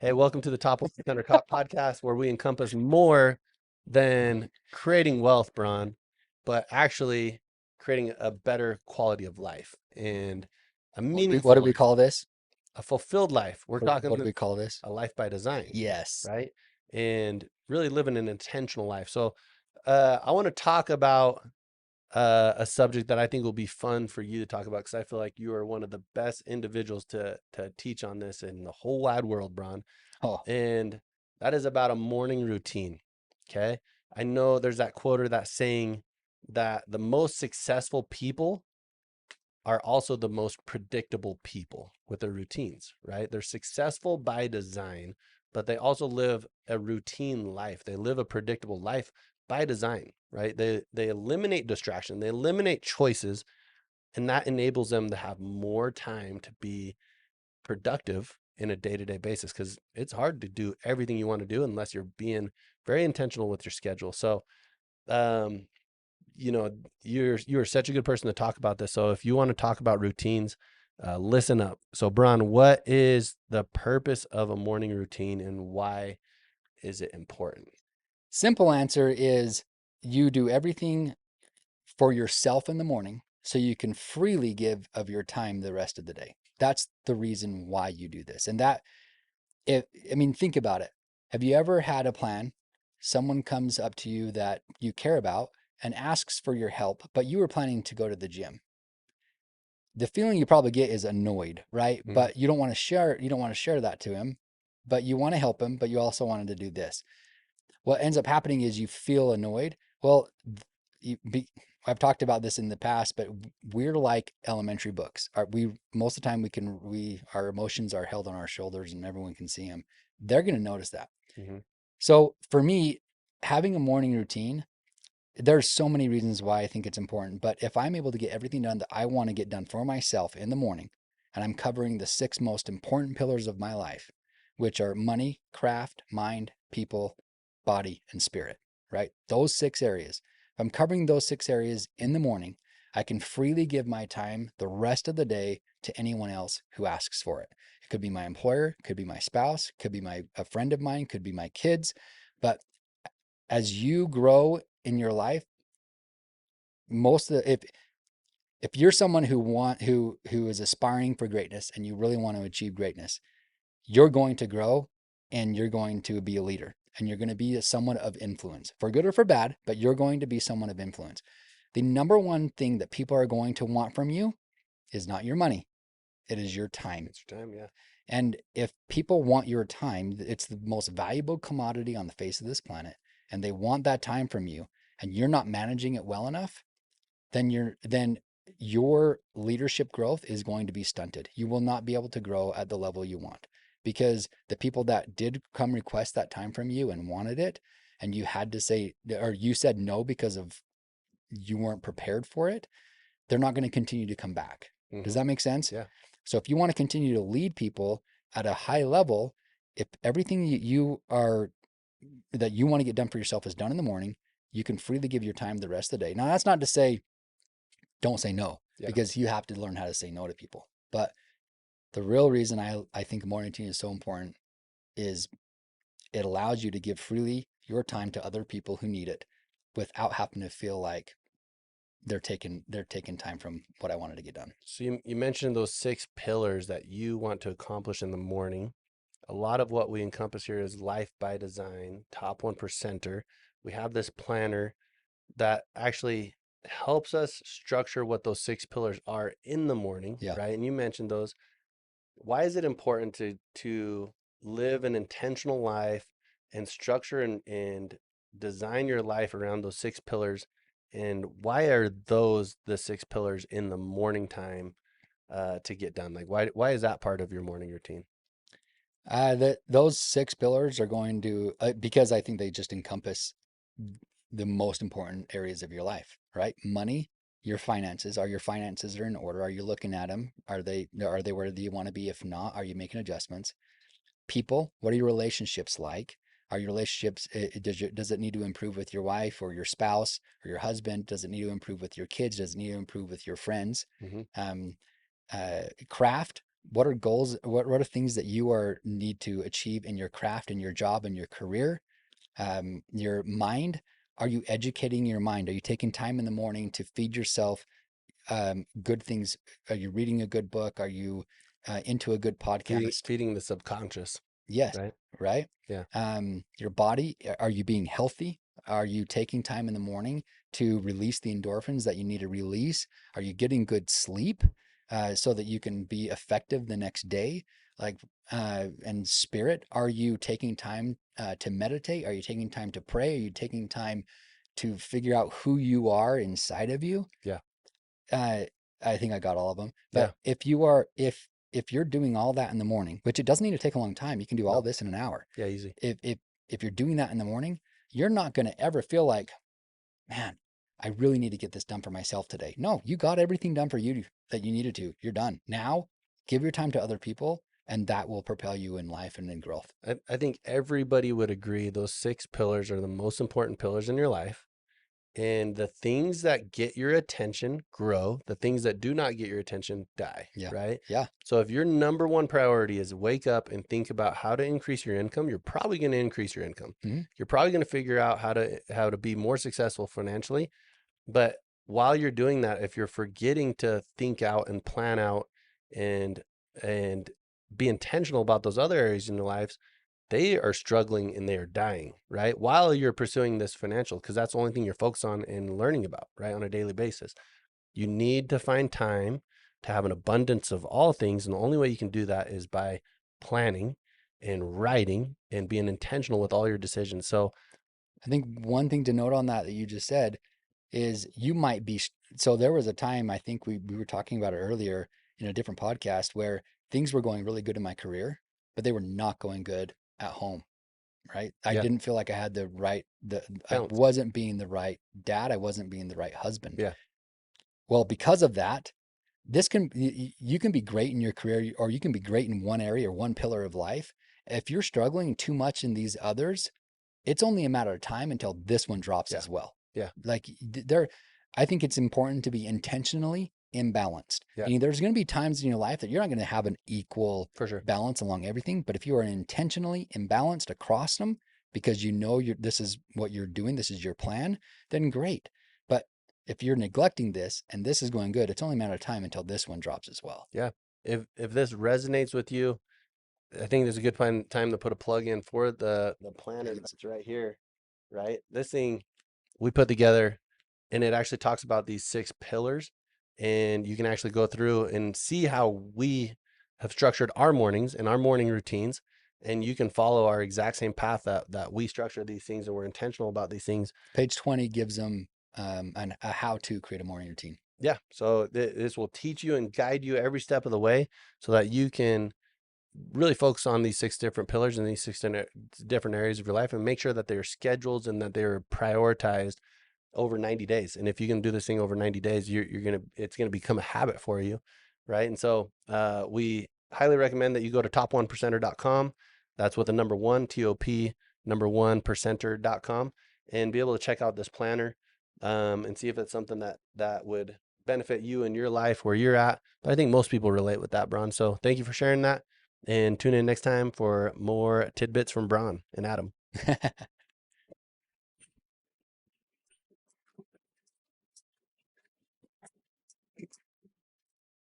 Hey, welcome to the T1P Podcast, where we encompass more than creating wealth, Bron, but actually creating a better quality of life and a What meaningful do we life, call this? a fulfilled life. We're What do talking we call this? a life by design, Yes. right? And really living an intentional life. So, I want to talk about a subject that I think will be fun for you to talk about because I feel like you are one of the best individuals to teach on this in the whole wide world, Bron. Oh, And that is about a morning routine. Okay. I know there's that quote or that saying that the most successful people are also the most predictable people with their routines, right? They're successful by design, but they also live a routine life. They live a predictable life by design, right? They eliminate distraction, they eliminate choices, and that enables them to have more time to be productive in a day-to-day basis because it's hard to do everything you want to do unless you're being very intentional with your schedule. So um you know you're such a good person to talk about this. So if you want to talk about routines, listen up. So Bron, what is the purpose of a morning routine and why is it important? simple answer is you do everything for yourself in the morning so you can freely give of your time the rest of the day. That's the reason why you do this. And that, if, I mean, think about it. Have you ever had a plan? Someone comes up to you that you care about and asks for your help, but you were planning to go to the gym. The feeling you probably get is annoyed, right? Mhm. But you don't want to share that to him, but you want to help him, but you also wanted to do this. What ends up happening is you feel annoyed. Well, you be, I've talked about this in the past, but we're like elementary books. We most of the time our emotions are held on our shoulders and everyone can see them. They're going to notice that. Mhm. So for me, having a morning routine, there's so many reasons why I think it's important. But if I'm able to get everything done that I want to get done for myself in the morning, and I'm covering the six most important pillars of my life, which are money, craft, mind, people, body, and spirit, right? Those six areas. If I'm covering those six areas in the morning, I can freely give my time the rest of the day to anyone else who asks for it. It could be my employer, could be my spouse, could be a friend of mine, could be my kids. But as you grow in your life, most of the if you're someone who is aspiring for greatness and you really want to achieve greatness, you're going to grow and you're going to be a leader and you're going to be someone of influence for good or for bad, but you're going to be someone of influence. The number one thing that people are going to want from you is not your money, it is your time. It's your time, yeah. And if people want your time, it's the most valuable commodity on the face of this planet, and they want that time from you, and you're not managing it well enough, then your leadership growth is going to be stunted. You will not be able to grow at the level you want because the people that did come request that time from you and wanted it, and you had to say, or you said no because of you weren't prepared for it, they're not going to continue to come back. Does Hmm. that make sense? Yeah. So if you want to continue to lead people at a high level, if everything that you want to get done for yourself is done in the morning, you can freely give your time the rest of the day. Now, that's not to say don't say no Yeah. because you have to learn how to say no to people. But the real reason I think morning routine is so important is it allows you to give freely your time to other people who need it without having to feel like they're taking time from what I wanted to get done. So you mentioned those six pillars that you want to accomplish in the morning. A lot of what we encompass here is life by design, top one percenter. We have this planner that actually helps us structure what those six pillars are in the morning, Yeah. right? And you mentioned those. Why is it important to live an intentional life and structure and design your life around those six pillars? And why are those the six pillars in the morning time to get done? Like why is that part of your morning routine? That those six pillars are going to because I think they just encompass the most important areas of your life, right? Money, your finances. Are your finances are in order? Are you looking at them? Are they where you want to be? If not, are you making adjustments? People, what are your relationships like? Are your relationships does it need to improve with your wife or your spouse or your husband? Does it need to improve with your kids? Does it need to improve with your friends? Hmm. Um, Craft. What are goals? What are things that you need to achieve in your craft, in your job, in your career, your mind? Are you educating your mind? Are you taking time in the morning to feed yourself good things? Are you reading a good book? Are you into a good podcast? Feeding the subconscious, Yes, right? right. Yeah. Your body, are you being healthy? Are you taking time in the morning to release the endorphins that you need to release? Are you getting good sleep so that you can be effective the next day? Like, and spirit, are you taking time to meditate? Are you taking time to pray? Are you taking time to figure out who you are inside of you? Yeah. uh, I think I got all of them. Yeah. But if you're doing all that in the morning, which it doesn't need to take a long time, you can do all No. this in an hour. Yeah. Easy. If you're doing that in the morning, you're not going to ever feel like, man, I really need to get this done for myself today. No, you got everything done for you that you needed to. You're done. Now, give your time to other people, and that will propel you in life and in growth. I think everybody would agree those 6 pillars are the most important pillars in your life. And the things that get your attention grow. The things that do not get your attention die, Yeah. right? Yeah. So if your number one priority is wake up and think about how to increase your income, you're probably going to increase your income. Mm-hmm. You're probably going to figure out how to be more successful financially. But while you're doing that, if you're forgetting to think out and plan out and and be intentional about those other areas in your lives, they are struggling and they are dying, right? While you're pursuing this financial, because that's the only thing you're focused on and learning about, right? On a daily basis. You need to find time to have an abundance of all things. And the only way you can do that is by planning and writing and being intentional with all your decisions. So, I think one thing to note on that you just said is you might be. So there was a time, I think we were talking about it earlier in a different podcast, where things were going really good in my career, but they were not going good at home, right? I yeah, didn't feel like I balance. wasn't being the right dad. I wasn't being the right husband. Yeah, Well, because of that, you can be great in your career, or you can be great in one area or one pillar of life. If you're struggling too much in these others, it's only a matter of time until this one drops yeah, as well. yeah, Like there, I think it's important to be intentionally imbalanced. yeah, And there's going to be times in your life that you're not going to have an equal for sure. balance along everything. But if you are intentionally imbalanced across them because you know this is what you're doing, this is your plan, then great. But if you're neglecting this and this is going good, it's only a matter of time until this one drops as well. Yeah. If this resonates with you, I think there's a good time to put a plug in for the planner that's right here, right? This thing we put together, and it actually talks about these 6 pillars, and you can actually go through and see how we have structured our mornings and our morning routines, and you can follow our exact same path that we structure these things, and we're intentional about these things. Page 20 gives them a how to create a morning routine. Yeah, so this will teach you and guide you every step of the way so that you can really focus on these 6 different pillars and these 6 different areas of your life, and make sure that they're scheduled and that they're prioritized over 90 days. And if you can do this thing over 90 days, it's gonna become a habit for you, right? And so we highly recommend that you go to top1percenter.com. That's with the number one, TOP number one percenter.com, and be able to check out this planner and see if it's something that would benefit you in your life where you're at. But I think most people relate with that, Bron. So thank you for sharing that. And tune in next time for more tidbits from Bron and Adam.